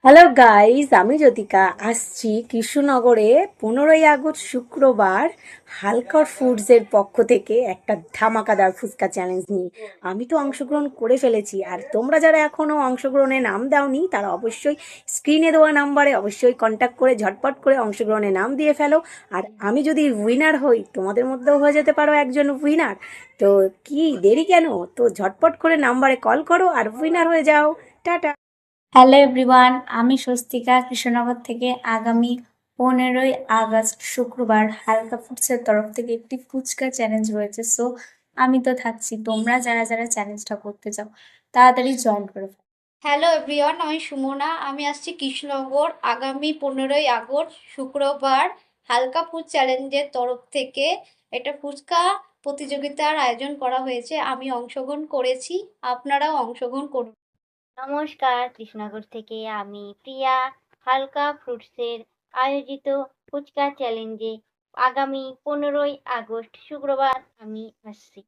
Hello guys, আমি জ্যোতিকা আসছি কৃষ্ণনগরে 15ই আগস্ট শুক্রবার হালকা ফুডসের পক্ষ থেকে একটা ধামাকাদার ফুচকা চ্যালেঞ্জ নিয়ে। আমি তো অংশগ্রহণ করে ফেলেছি, আর তোমরা যারা এখনও অংশগ্রহণে নাম দাওনি তারা অবশ্যই স্ক্রিনে দেওয়া নাম্বারে অবশ্যই কন্ট্যাক্ট করে ঝটপট করে অংশগ্রহণে নাম দিয়ে ফেলো। আর আমি যদি উইনার হই, তোমাদের মধ্যেও হয়ে যেতে পারো একজন উইনার। তো কি দেরি কেন? তো ঝটপট করে নাম্বারে কল করো আর উইনার হয়ে যাও। টাটা। হ্যালো এভরিওয়ান, আমি স্বস্তিকা কৃষ্ণনগর থেকে। আগামী 15ই আগস্ট শুক্রবার হালকা ফুডসের তরফ থেকে একটি ফুচকা চ্যালেঞ্জ রয়েছে। সো আমি তো থাকছি, তোমরা যারা যারা চ্যালেঞ্জটা করতে চাও তাড়াতাড়ি জয়েন করে ফেলো। হ্যালো এভরিওয়ান, আমি সুমনা। আমি আসছি কৃষ্ণনগর আগামী 15ই আগস্ট শুক্রবার হালকা ফুড চ্যালেঞ্জের তরফ থেকে একটা ফুচকা প্রতিযোগিতার আয়োজন করা হয়েছে। আমি অংশগ্রহণ করেছি, আপনারাও অংশগ্রহণ করুন। নমস্কার, কৃষ্ণনগর থেকে আমি প্রিয়া। হালকা ফ্রুটসের আয়োজিত ফুচকা চ্যালেঞ্জে আগামী 15ই আগস্ট শুক্রবার আমি আসছি।